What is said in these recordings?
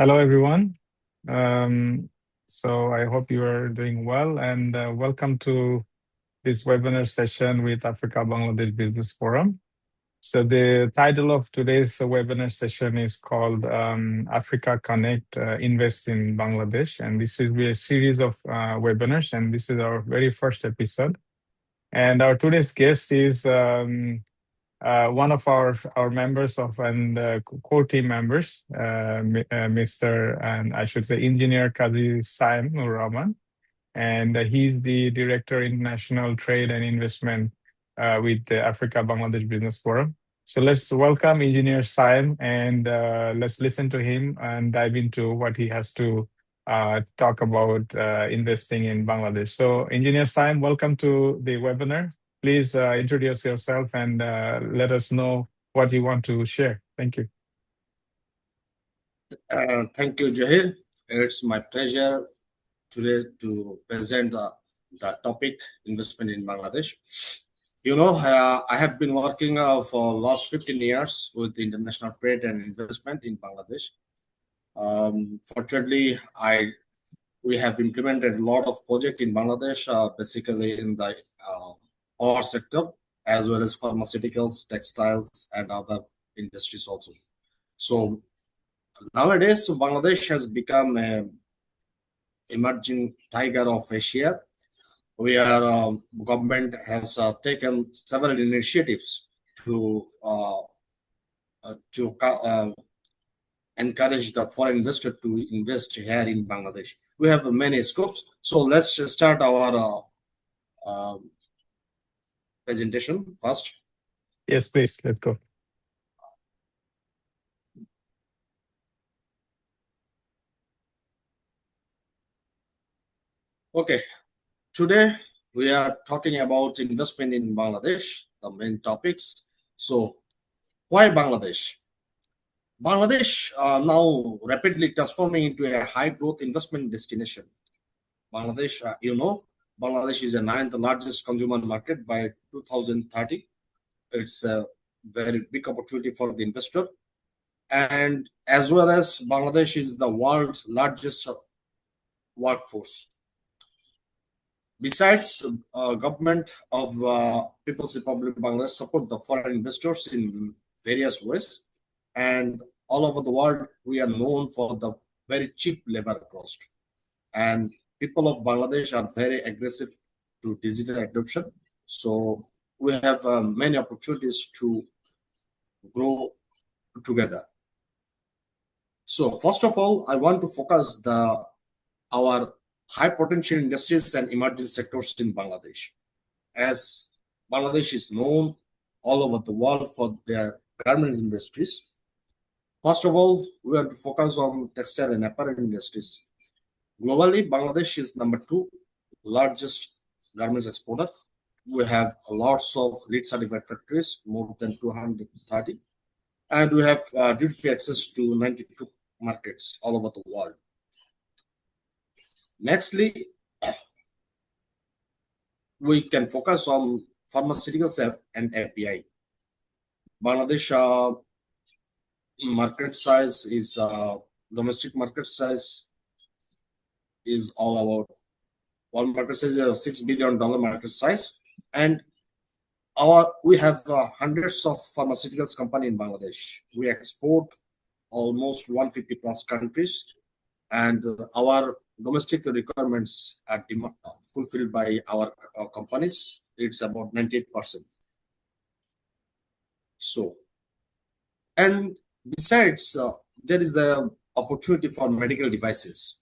Hello, everyone. So I hope you are doing well, and welcome to this webinar session with Africa Bangladesh Business Forum. So the title of today's webinar session is called Africa Connect Invest in Bangladesh, and this is a series of webinars, and this is our very first episode. And our today's guest is one of our members of and core team members, Mr. and I should say Engineer Kazi Sayem Rahman, and he's the Director International Trade and Investment with the Africa Bangladesh Business Forum. So let's welcome Engineer Sayem and let's listen to him and dive into what he has to talk about investing in Bangladesh. So Engineer Sayem, welcome to the webinar. Please introduce yourself and let us know what you want to share. Thank you. Thank you, Jahir. It's my pleasure today to present the topic investment in Bangladesh. You know, I have been working for last 15 years with international trade and investment in Bangladesh. Fortunately, we have implemented a lot of projects in Bangladesh, basically in the power sector, as well as pharmaceuticals, textiles, and other industries also. So nowadays, Bangladesh has become an emerging tiger of Asia, where government has taken several initiatives to encourage the foreign investor to invest here in Bangladesh. We have many scopes. So let's just start our presentation first. Yes, please. Let's go. Okay. Today, we are talking about investment in Bangladesh, the main topics. So, why Bangladesh? Bangladesh now rapidly transforming into a high-growth investment destination. Bangladesh, Bangladesh is the ninth largest consumer market by 2030. It's a very big opportunity for the investor. And as well as Bangladesh is the world's largest workforce. Besides, government of People's Republic of Bangladesh support the foreign investors in various ways. And all over the world, we are known for the very cheap labor cost. And people of Bangladesh are very aggressive to digital adoption. So we have many opportunities to grow together. So first of all, I want to focus our high potential industries and emerging sectors in Bangladesh. As Bangladesh is known all over the world for their garments industries. First of all, we want to focus on textile and apparel industries. Globally, Bangladesh is number 2 largest garments exporter. We have lots of LEED certified factories, more than 230, and we have duty-free access to 92 markets all over the world. Nextly, we can focus on pharmaceuticals and API. Bangladesh market size is domestic market size is all about one market size of $6 billion market size, and we have hundreds of pharmaceuticals company in Bangladesh. We export almost 150 plus countries, and our domestic requirements are fulfilled by our companies. It's about 98%. So, and besides, there is a opportunity for medical devices.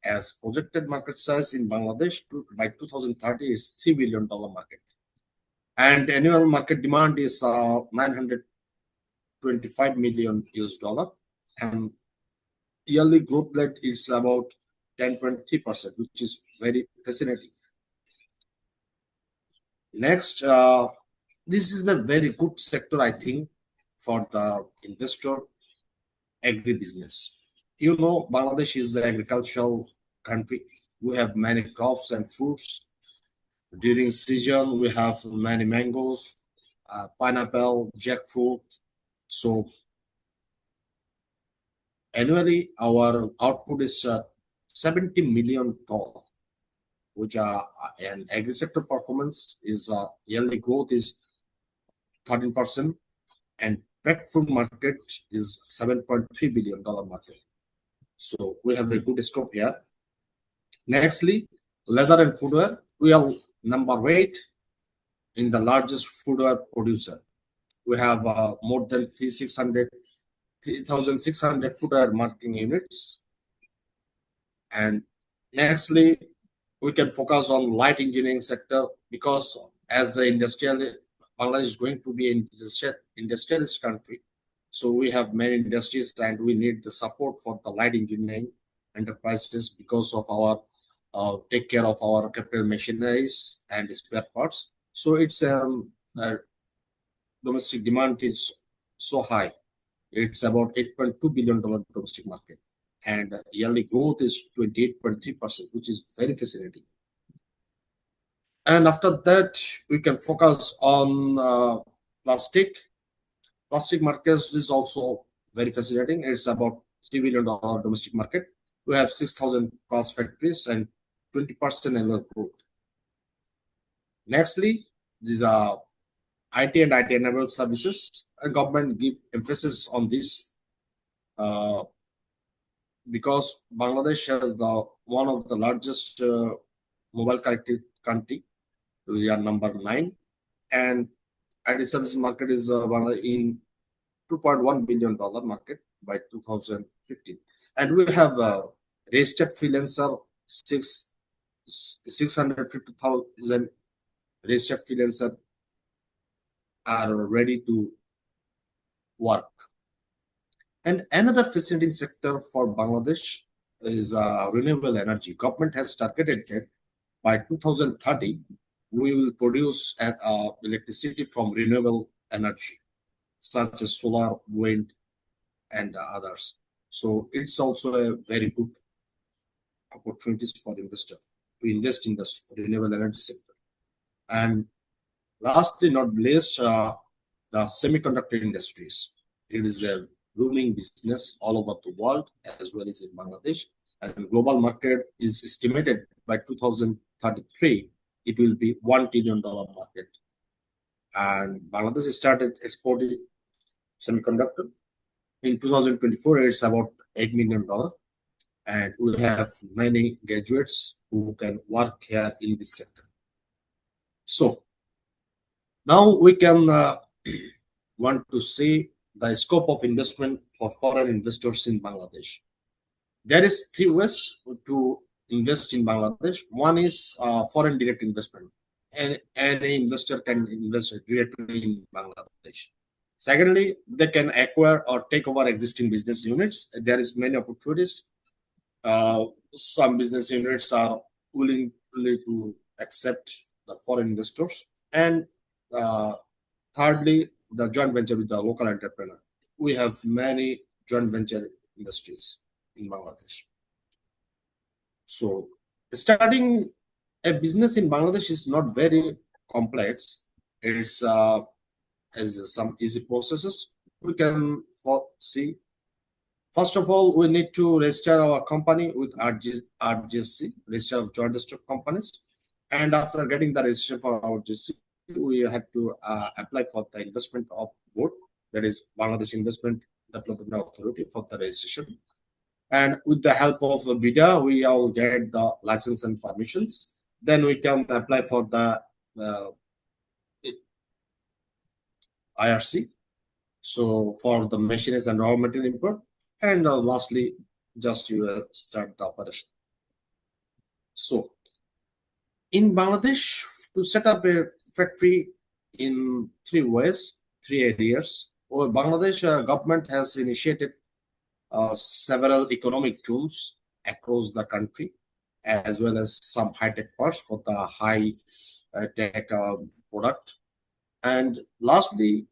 As projected market size in Bangladesh by 2030 is $3 billion market. And annual market demand is 925 million US dollar. And yearly growth rate is about 10.3%, which is very fascinating. Next, this is a very good sector, I think, for the investor agribusiness. You know, Bangladesh is an agricultural country. We have many crops and fruits. During season, we have many mangoes, pineapple, jackfruit. So annually our output is 70 million ton, which and agri sector performance is yearly growth is 13%, and pet food market is $7.3 billion market. So we have a good scope here. Nextly, leather and footwear. We are number 8 in the largest footwear producer. We have more than 3,600 footwear marking units. And nextly, we can focus on light engineering sector, because as the Bangladesh is going to be an industrialist country, so we have many industries and we need the support for the light engineering enterprises because of our take care of our capital machineries and spare parts. So its domestic demand is so high. It's about $8.2 billion domestic market, and yearly growth is 28.3%, which is very fascinating. And after that, we can focus on plastic. Plastic market is also very fascinating. It's about $3 billion domestic market. We have 6,000 plus factories and 20% annual growth. Nextly, these are IT and IT enabled services. And government give emphasis on this because Bangladesh has one of the largest mobile connected country. We are number 9, and IT services market is in $2.1 billion market by 2015, and we have registered freelancer 650,000 registered freelancer are ready to work. And another fascinating sector for Bangladesh is renewable energy. Government has targeted that by 2030 we will produce electricity from renewable energy, such as solar, wind, and others. So it's also a very good opportunities for investor to invest in the renewable energy sector. And lastly, not least, the semiconductor industries. It is a booming business all over the world as well as in Bangladesh. And global market is estimated by 2033 it will be $1 trillion market. And Bangladesh started exporting semiconductor. In 2024, it's about $8 million. And we have many graduates who can work here in this sector. So now we can want to see the scope of investment for foreign investors in Bangladesh. There is 3 ways to invest in Bangladesh. One is foreign direct investment, and any investor can invest directly in Bangladesh. Secondly, they can acquire or take over existing business units. There is many opportunities. Some business units are willing to accept the foreign investors. And thirdly, the joint venture with the local entrepreneur. We have many joint venture industries in Bangladesh. So starting a business in Bangladesh is not very complex. It's as some easy processes we can see. First of all, we need to register our company with RGC, Register of Joint Stock Companies. And after getting the registration for our RGC, we have to apply for the investment of board, that is Bangladesh Investment Development Authority, for the registration. And with the help of BIDA, we all get the license and permissions. Then we can apply for the IRC, so for the machines and raw material import. And lastly, just you start the operation. So in Bangladesh, to set up a factory in 3 ways, 3 areas, Bangladesh government has initiated several economic zones across the country, as well as some high-tech parks for the high-tech product. And lastly,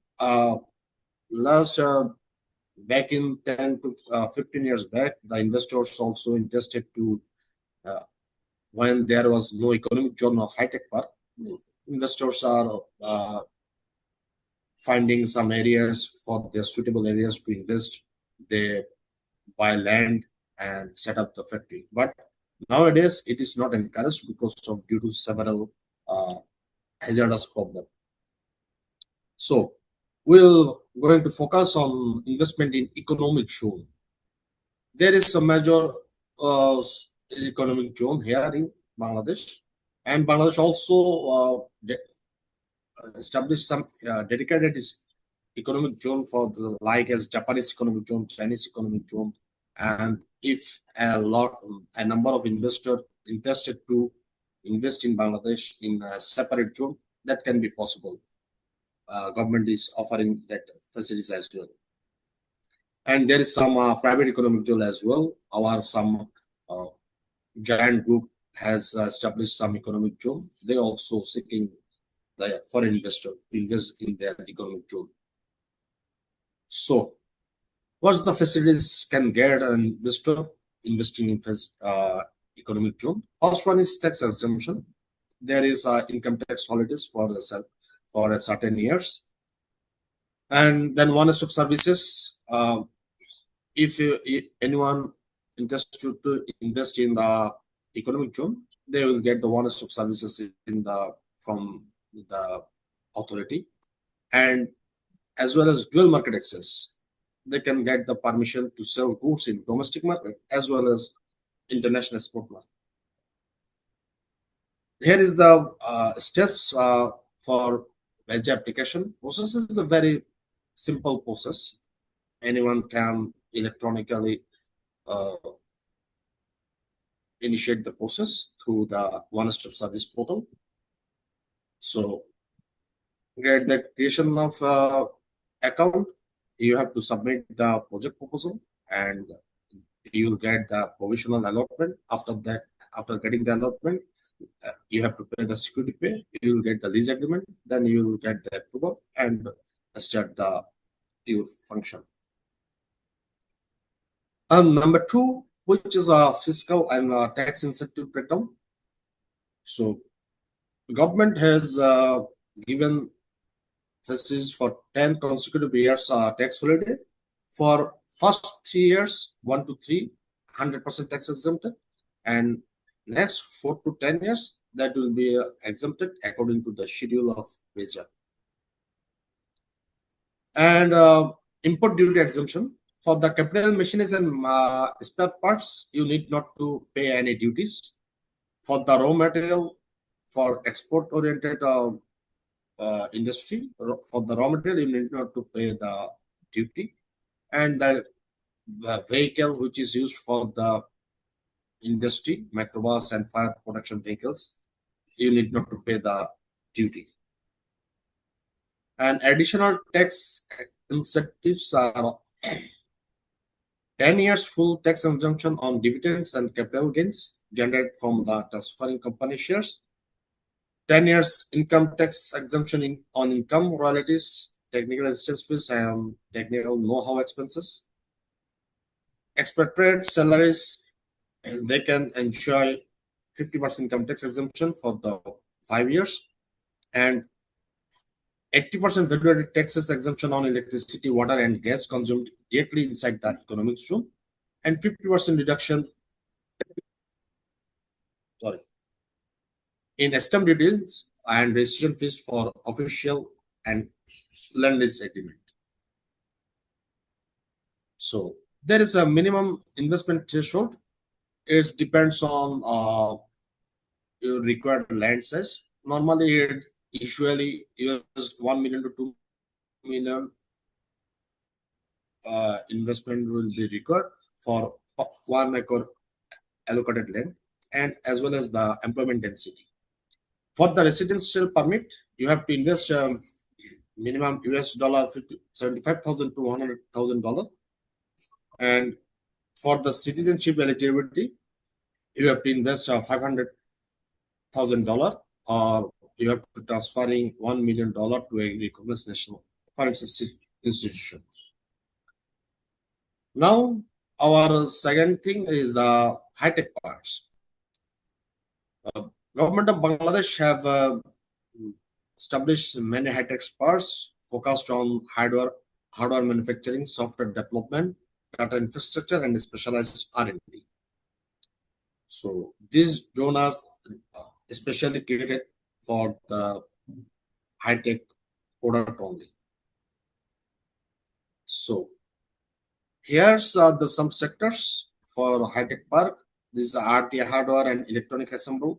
back in 10 to 15 years back, the investors also interested to, when there was no economic zone or high-tech park, investors are finding some areas for their suitable areas to invest. They buy land and set up the factory. But nowadays it is not encouraged because of due to several hazardous problems. So we're going to focus on investment in economic zone. There is a major economic zone here in Bangladesh, and Bangladesh also established some dedicated economic zone for the like as Japanese economic zone, Chinese economic zone, and if a number of investors interested to invest in Bangladesh in a separate zone, that can be possible. Government is offering that facilities as well. And there is some private economic zone as well. Our some uh, giant group has established some economic zone. They also seeking the foreign investor to invest in their economic zone. So, what's the facilities can get an investor investing in economic zone? First one is tax exemption. There is income tax holidays for a certain years, and then one is of services. If anyone interested to invest in the economic zone, they will get the one of services in the from the authority, and as well as dual market access. They can get the permission to sell goods in domestic market as well as international export market. Here is the steps for veg application. Process is a very simple process. Anyone can electronically uh, initiate the process through the one-stop service portal. So, get the creation of account, you have to submit the project proposal, and you will get the provisional allotment. After that, after getting the allotment, you have to pay the security pay. You will get the lease agreement. Then you will get the approval and start the your function. And number two, which is a fiscal and tax incentive breakdown. So government has given facilities for 10 consecutive years tax holiday. For first 3 years, 1 to 3, 100% tax exempted, and next 4 to 10 years, that will be exempted according to the schedule of wage. And import duty exemption for the capital machines and spare parts, you need not to pay any duties. For the raw material, for export oriented industry, for the raw material, you need not to pay the duty. And the vehicle which is used for the industry, microbus and fire production vehicles, you need not to pay the duty. And additional tax incentives are 10 years full tax exemption on dividends and capital gains generated from the transferring company shares, 10 years income tax exemption on income royalties, technical assistance fees, and technical know-how expenses. Expatriate salaries, they can enjoy 50% income tax exemption for the 5 years, and 80% value-added taxes exemption on electricity, water, and gas consumed directly inside the economic zone, and 50% reduction sorry, in stamp duties and registration fees for official and land lease agreement. So there is a minimum investment threshold. It depends on your required land size. Normally, it usually US 1 million to 2 million investment will be required for 1 acre allocated land, and as well as the employment density. For the residential permit, you have to invest minimum US dollar 75,000 to $100,000, and for the citizenship eligibility, you have to invest $500,000, or you have to transferring $1 million to a recognized national financial institution. Now, our second thing is the high-tech parts. Government of Bangladesh have established many high-tech parks focused on hardware manufacturing, software development, data infrastructure, and specialized R&D. So these zones are especially created for the high-tech product only. So here's the some sectors for high-tech park. This is RT hardware and electronic assembly,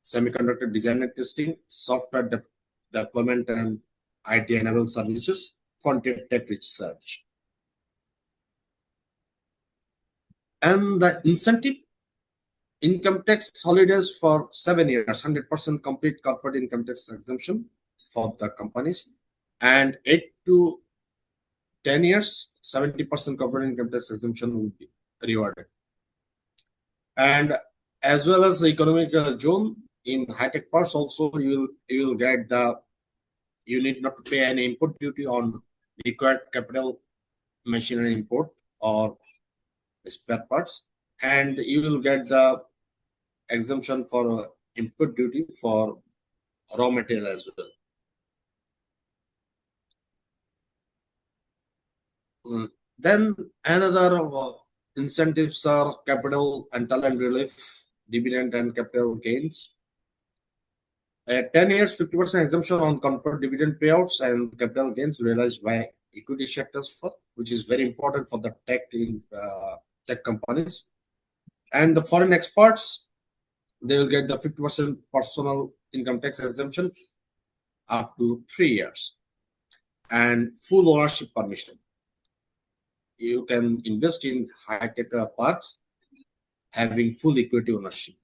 semiconductor design and testing, software deployment and IT-enabled services, frontier tech research. And the incentive income tax holidays for 7 years, 100% complete corporate income tax exemption for the companies, and 8 to 10 years, 70% corporate income tax exemption will be rewarded. And as well as the economic zone in high-tech parks also, you will get you need not to pay any input duty on required capital machinery import or spare parts, and you will get the exemption for input duty for raw material as well. Then another incentives are capital and talent relief, dividend and capital gains. 10 years, 50% exemption on corporate dividend payouts and capital gains realized by equity share transfer, which is very important for the tech companies. And the foreign experts, they will get the 50% personal income tax exemption up to 3 years and full ownership permission. You can invest in high-tech parks having full equity ownership,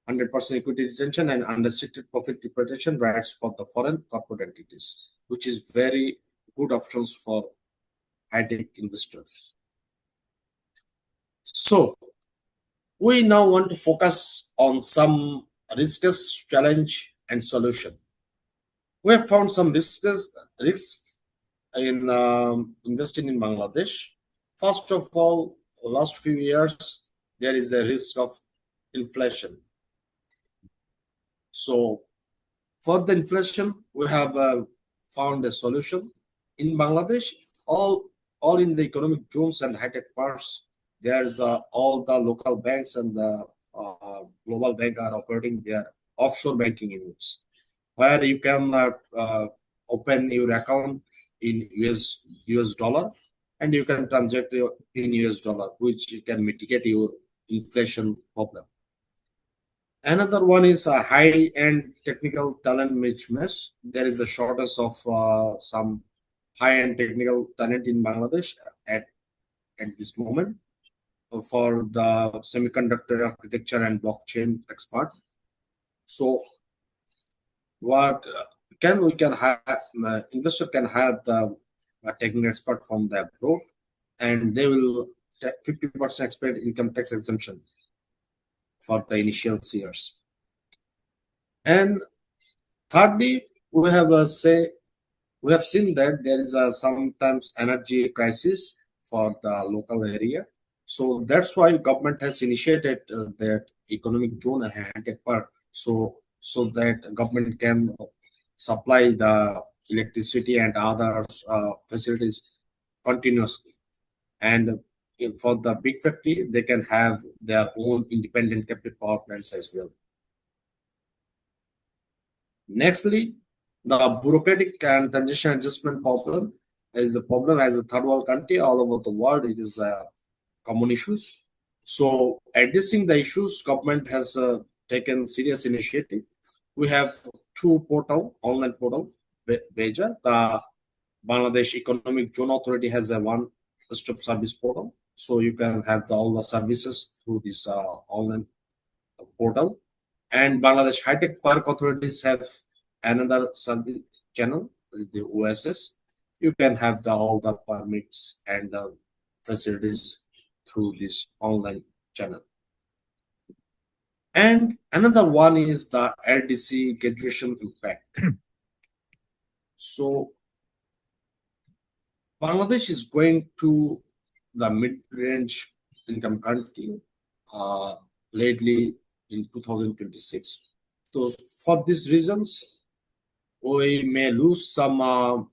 100% equity retention and unrestricted profit repatriation rights for the foreign corporate entities, which is very good options for high-tech investors. So we now want to focus on some risks, challenge, and solution. We have found some risks in investing in Bangladesh. First of all, last few years, there is a risk of inflation. So for the inflation, we have found a solution. In Bangladesh, all in the economic zones and high-tech parks, there's all the local banks and the global bank are operating their offshore banking units, where you can open your account in US dollar and you can transact in US dollar, which can mitigate your inflation problem. Another one is a high-end technical talent mismatch. There is a shortage of some high-end technical talent in Bangladesh at this moment for the semiconductor architecture and blockchain expert. So what we can have investor can have the technical expert from the abroad, and they will take 50% expect income tax exemption for the initial years. And thirdly, we have seen that there is sometimes energy crisis for the local area. So that's why government has initiated that economic zone and high-tech park, so that government can supply the electricity and other facilities continuously. And for the big factory, they can have their own independent captive power plants as well. Nextly, the bureaucratic and transition adjustment problem is a problem as a third world country all over the world. It is common issues. So addressing the issues, government has taken serious initiative. We have two online portal, Beja. The Bangladesh Economic Zone Authority has a one-stop service portal. So you can have all the services through this online portal. And Bangladesh High-Tech Park authorities have another service channel, the OSS. You can have all the permits and the facilities through this online channel. And another one is the LDC graduation impact. So Bangladesh is going to the mid-range income country lately in 2026. So for these reasons, we may lose some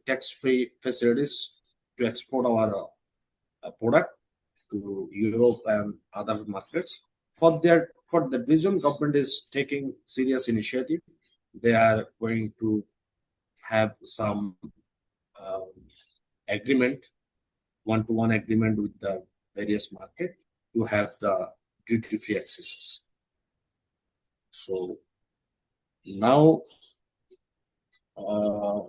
tax-free facilities to export our product to Europe and other markets. For that reason, government is taking serious initiative. They are going to have some um, agreement, one-to-one agreement with the various market to have the duty-free accesses. So now uh,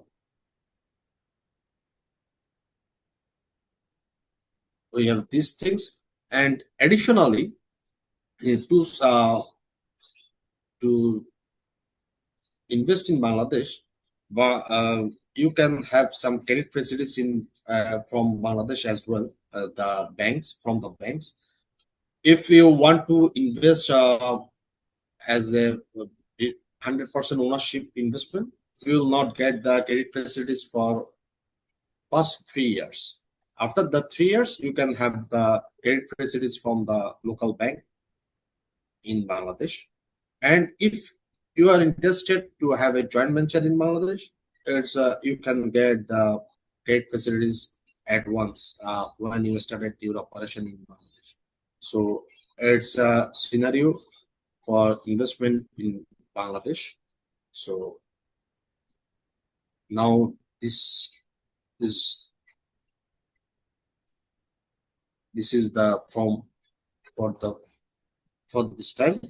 we have these things, and additionally, to invest in Bangladesh, you can have some credit facilities in from Bangladesh as well. The banks from the banks. If you want to invest as a 100% ownership investment, you will not get the credit facilities for past 3 years. After the 3 years, you can have the credit facilities from the local bank in Bangladesh. And if you are interested to have a joint venture in Bangladesh, you can get the credit facilities at once when you started your operation in Bangladesh. So it's a scenario for investment in Bangladesh. So now this this is the form for the for this time.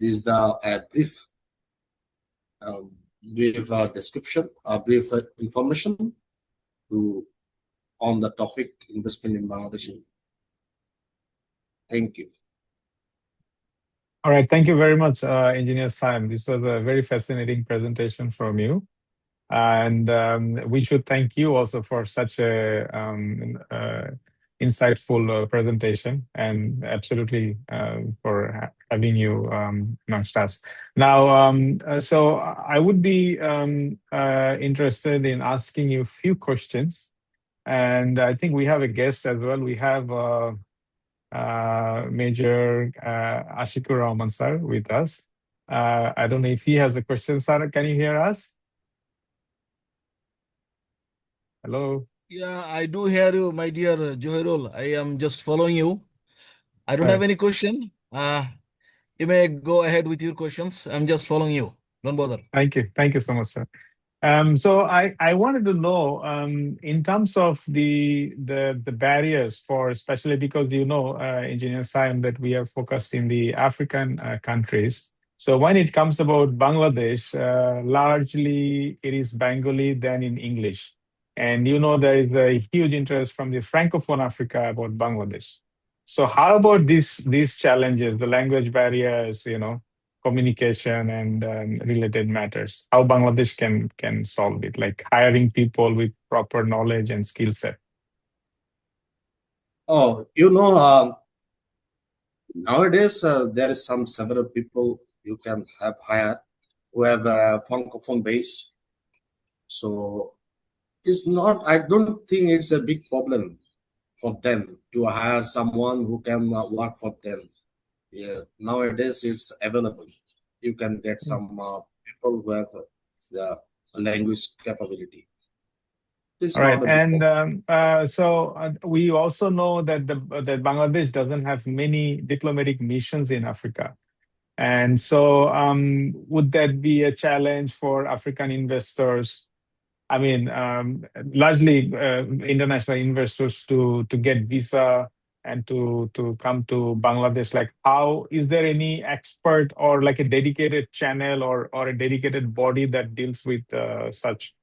This is the um, brief description, brief information to on the topic investment in Bangladesh. Thank you. All right. Thank you very much, Engineer Sam. This was a very fascinating presentation from you. And we should thank you also for such a insightful presentation, and absolutely for having you amongst us. Now, so I would be interested in asking you a few questions. And I think we have a guest as well. We have Major Ashikur Rahman sir with us. I don't know if he has a question, sir. Can you hear us? Hello, Yeah, I do hear you, my dear Johirul. I am just following you. I don't have sir. any question. You may go ahead with your questions. I'm just following you. Don't bother. Thank you. Thank you so much, sir. So I wanted to know in terms of the barriers for, especially because Engineer Saim, that we are focused in the African countries. So when it comes about Bangladesh, largely it is Bengali than in English, and there is a huge interest from the Francophone Africa about Bangladesh. So how about these challenges, the language barriers, communication and related matters, how Bangladesh can solve it, like hiring people with proper knowledge and skill set? Oh, nowadays there is some several people you can have hired who have a francophone base. So it's not. I don't think it's a big problem for them to hire someone who can work for them. Yeah, nowadays it's available. You can get some people who have the language capability. It's All right, not a big and problem. we also know that Bangladesh doesn't have many diplomatic missions in Africa, and so would that be a challenge for African investors? I mean, largely international investors to get visa and to come to Bangladesh. Like, how is there any expert or like a dedicated channel or a dedicated body that deals with such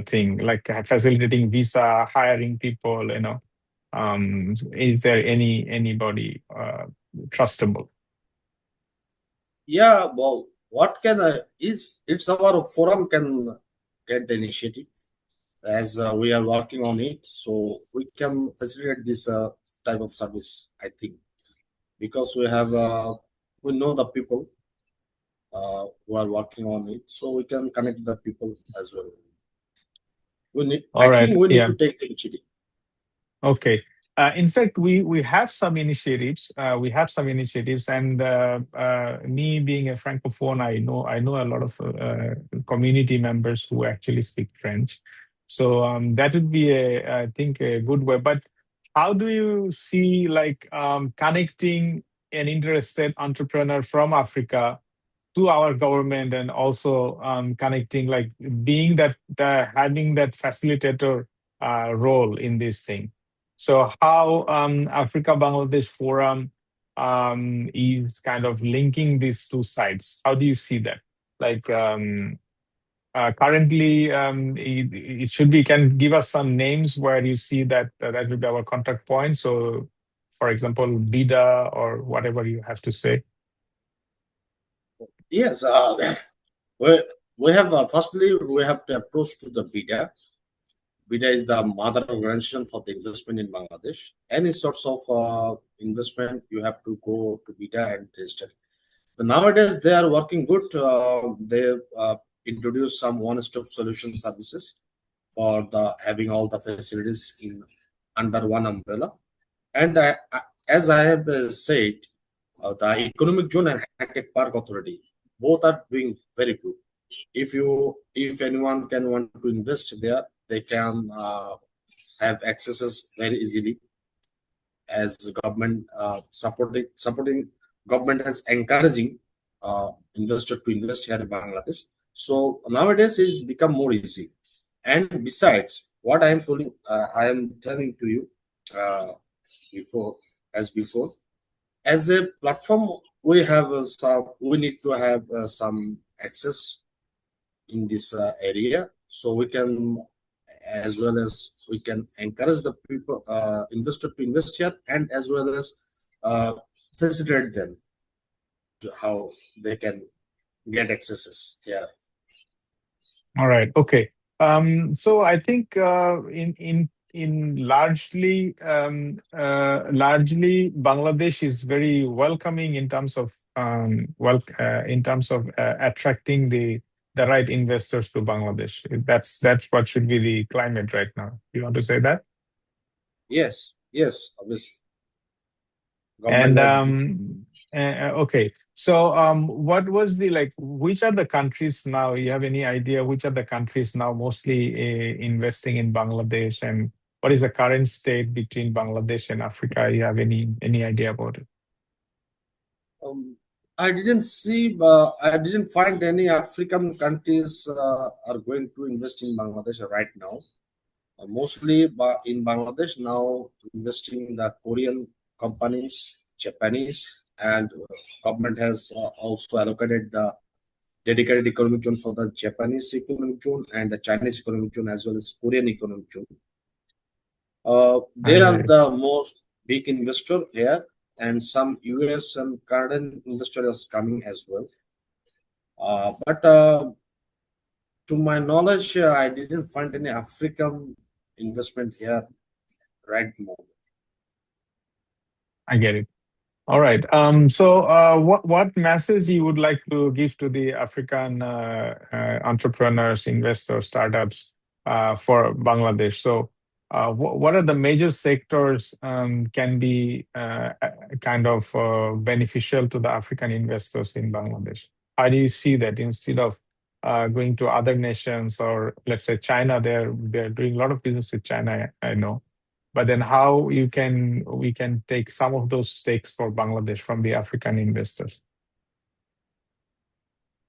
thing, like facilitating visa, hiring people? Is there anybody trustable? Yeah, well, what can I is it's our forum can get the initiative as we are working on it, so we can facilitate this type of service. I think because we know the people who are working on it, so we can connect the people as well. All I right. think we need Yeah. to take the initiative. Okay. In fact, we have some initiatives. And me being a francophone, I know a lot of community members who actually speak French. So that would be I think, a good way. But how do you see like connecting an interested entrepreneur from Africa to our government, and also connecting, like being that having that facilitator role in this thing? So how Africa Bangladesh Forum is kind of linking these two sides? How do you see that? Like currently, it should be, can give us some names where you see that that will be our contact point. So, for example, BIDA or whatever you have to say. Yes, we, we have firstly we have to approach to the BIDA. BIDA is the mother organization for the investment in Bangladesh. Any sorts of investment, you have to go to BIDA and register. But nowadays, they are working good. They introduce some one-stop solution services for the having all the facilities in under one umbrella. And as I have said, the Economic Zone and High-Tech Park Authority both are doing very good. If anyone can want to invest there, they can have accesses very easily, as the government supporting government has encouraging investor to invest here in Bangladesh. So nowadays it's become more easy. And besides, what I am telling to you uh, before, before, as a platform, we need to have some access in this area, so we can, as well as we can encourage the people investor to invest here, and as well as uh, facilitate them to how they can get accesses here. All right. Okay. So I think in largely Bangladesh is very welcoming in terms of in terms of attracting the right investors to Bangladesh. That's what should be the climate right now. You want to say that? Yes, yes, obviously government And has. okay, so what was the, like, which are the countries now? You have any idea which are the countries now mostly investing in Bangladesh, and what is the current state between Bangladesh and Africa? You have any idea about it? um, I didn't find any African countries are going to invest in Bangladesh right now. Mostly in Bangladesh now, investing the Korean companies, Japanese, and government has also allocated the dedicated economic zone for the Japanese economic zone and the Chinese economic zone, as well as Korean economic zone. I They are get it. the most big investor here, and some US and Canadian investors coming as well. But to my knowledge, I didn't find any African investment here right now. I get it. All right. So, what message you would like to give to the African entrepreneurs, investors, startups for Bangladesh? So, what are the major sectors can be kind of beneficial to the African investors in Bangladesh? How do you see that, instead of going to other nations, or let's say China? They're doing a lot of business with China, I know. But then how we can take some of those stakes for Bangladesh from the African investors?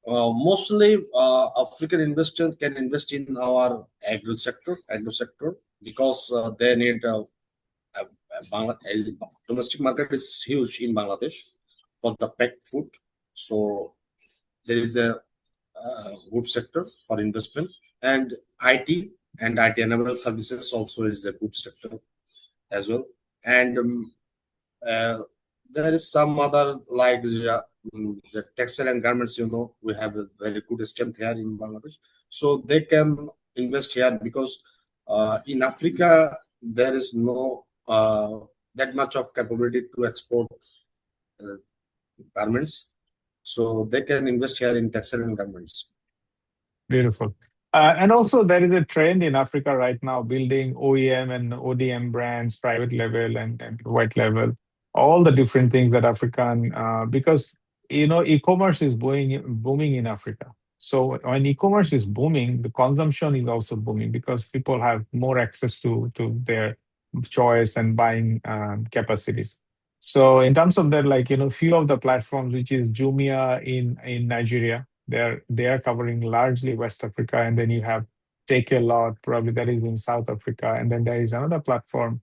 Mostly, African investors can invest in our agro sector, because they need domestic market is huge in Bangladesh for the pet food. So there is a good sector for investment, and IT and IT enabled services also is a good sector as well. And uh, there is some other like the textile and garments. We have a very good strength here in Bangladesh, so they can invest here, because in Africa there is no that much of capability to export uh, garments, so they can invest here in textile and garments. Beautiful. And also, there is a trend in Africa right now, building OEM and ODM brands, private label and white label, all the different things that African, because e-commerce is booming in Africa. So when e-commerce is booming, the consumption is also booming because people have more access to their choice and buying capacities. So in terms of that, like, few of the platforms, which is Jumia in Nigeria, they are covering largely West Africa, and then you have Take a Lot, probably that is in South Africa, and then there is another platform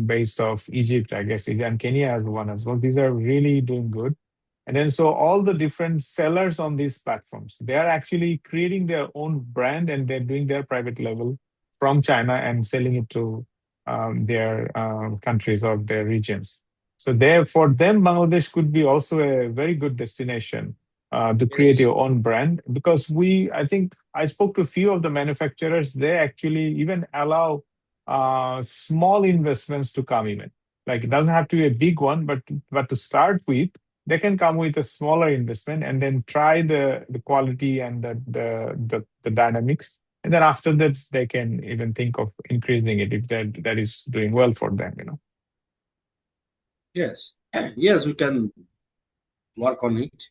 based off Egypt, I guess, and Kenya has one as well. These are really doing good. And then so all the different sellers on these platforms, they are actually creating their own brand and they're doing their private label from China and selling it to their countries or their regions. So there, for them, Bangladesh could be also a very good destination to create Yes. your own brand, because I think I spoke to a few of the manufacturers. They actually even allow small investments to come even. Like it doesn't have to be a big one, but to start with, they can come with a smaller investment and then try the quality and the dynamics. And then after that, they can even think of increasing it if that is doing well for them. Yes. Yes, we can work on it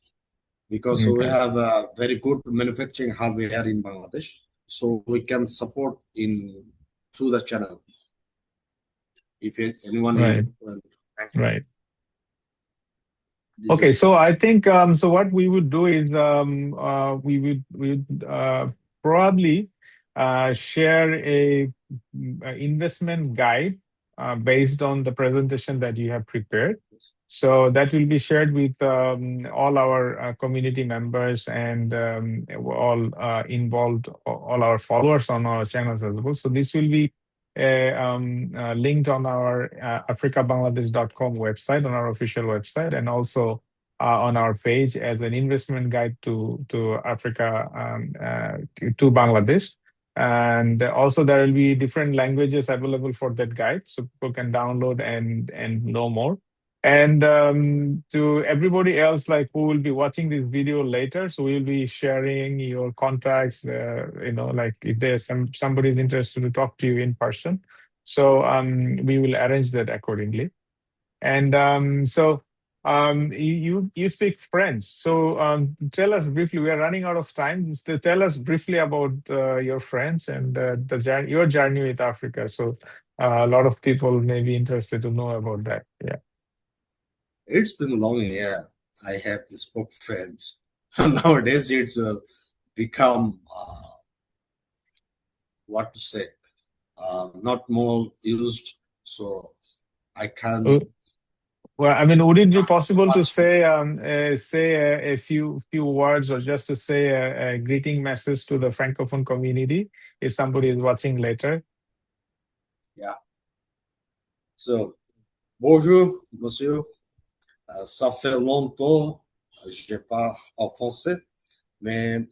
because we Okay. have a very good manufacturing hub here in Bangladesh. So we can support in through the channel if anyone Right. in Right. these are Okay, the so I things. think so what we would do is we would probably share a investment guide based on the presentation that you have prepared. So that will be shared with all our community members and all involved, all our followers on our channels as well. So this will be linked on our africabangladesh.com website, on our official website, and also on our page as an investment guide to Africa, to Bangladesh. And also there will be different languages available for that guide, so people can download and know more. And to everybody else, like who will be watching this video later, so we'll be sharing your contacts. Like if there's somebody is interested to talk to you in person, so we will arrange that accordingly. And you speak French, so tell us briefly. We are running out of time. Just to tell us briefly about your French and your journey with Africa. So a lot of people may be interested to know about that. Yeah. It's been long year. I have spoke French. Nowadays, it's become what to say, not more used. So I Uh, can Well, I mean, would it be talk so possible to much. say a few words, or just to say a greeting message to the Francophone community if somebody is watching later? Yeah. So bonjour, monsieur. Ça fait longtemps que je parle en français, mais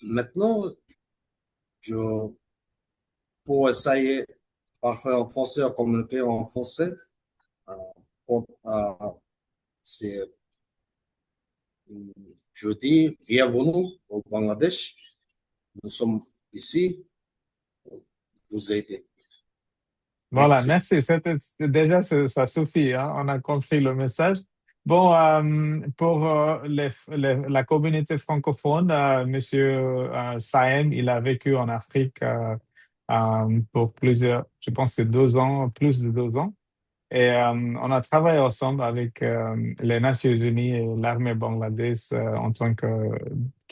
maintenant, je pour essayer de parler en français, à communiquer en français, euh, pour, c'est, je dis bienvenue au Bangladesh. Nous sommes ici pour vous aider. Voilà, Merci. merci. Déjà, ça suffit, hein. On a compris le message. Bon, pour la communauté francophone, Monsieur Saem, il a vécu en Afrique pour je pense que 2 ans, plus de 2 ans. Et on a travaillé ensemble avec les Nations Unies et l'armée bangladesh en tant que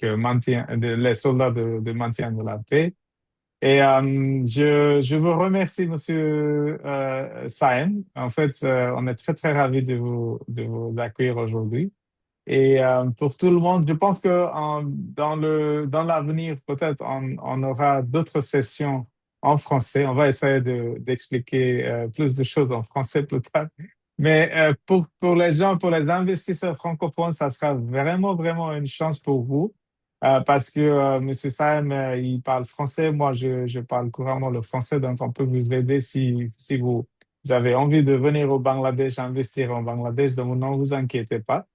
les soldats de maintien de la paix. Et je vous remercie, Monsieur Saem. En fait, on est très, très ravis de vous accueillir aujourd'hui. Et pour tout le monde, je pense que dans l'avenir, peut-être on aura d'autres sessions en français. On va essayer d'expliquer plus de choses en français plus tard. Mais pour les gens, pour les investisseurs francophones, ça sera vraiment, vraiment une chance pour vous. Parce que Monsieur Sam, il parle français, moi je parle couramment le français, donc on peut vous aider si vous avez envie de venir au Bangladesh, investir en Bangladesh, donc ne vous inquiétez pas.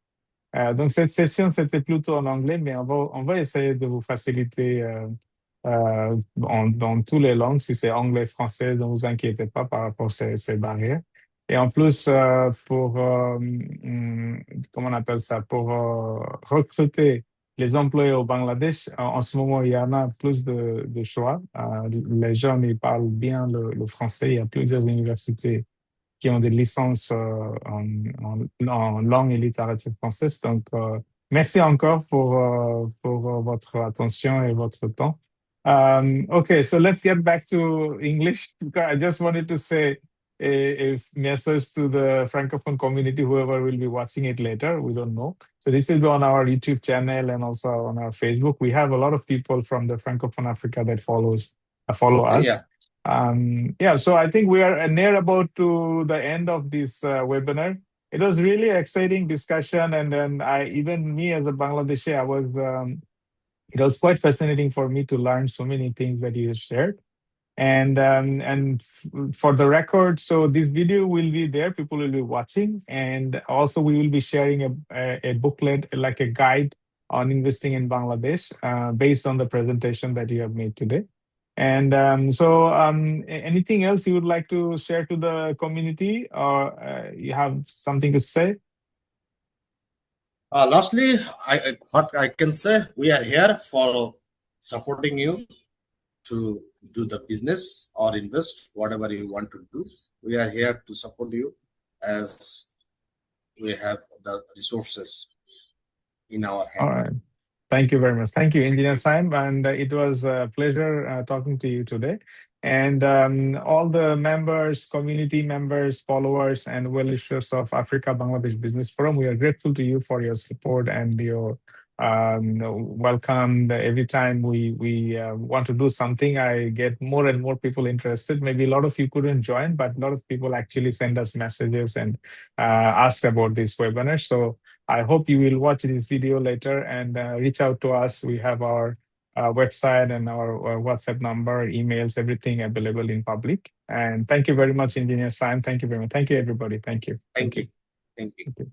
Donc, cette session, c'était plutôt en anglais, mais on va essayer de vous faciliter dans toutes les langues. Si c'est anglais, français, ne vous inquiétez pas par rapport à ces barrières. Et en plus, comment on appelle ça, pour recruter les employés au Bangladesh, en ce moment, il y en a plus de choix. Les jeunes, ils parlent bien le français. Il y a plusieurs universités qui ont des licences en langue et littérature française. Donc, merci encore pour votre attention et votre temps. Okay, so let's get back to English. I just wanted to say a message to the Francophone community, whoever will be watching it later, we don't know. So this will be on our YouTube channel and also on our Facebook. We have a lot of people from the Francophone Africa that follow us. Yeah. Yeah, so I think we are near about to the end of this webinar. It was really exciting discussion, and then even me as a Bangladeshi, it was quite fascinating for me to learn so many things that you shared. And for the record, so this video will be there, people will be watching, and also we will be sharing a booklet, like a guide on investing in Bangladesh, based on the presentation that you have made today. And anything else you would like to share to the community, or you have something to say? Lastly, what I can say, we are here for supporting you to do the business or invest, whatever you want to do. We are here to support you as we have the resources in our hand. All right. Thank you very much. Thank you, Engineer Sayem. And it was a pleasure talking to you today. And all the members, community members, followers, and well-wishers of Africa Bangladesh Business Forum, we are grateful to you for your support and your welcome. Every time we want to do something, I get more and more people interested. Maybe a lot of you couldn't join, but a lot of people actually send us messages and ask about this webinar. So I hope you will watch this video later and reach out to us. We have our website and our WhatsApp number, emails, everything available in public. And thank you very much, Engineer Sayem. Thank you very much. Thank you, everybody. Thank you. Thank you. Thank you. Thank you.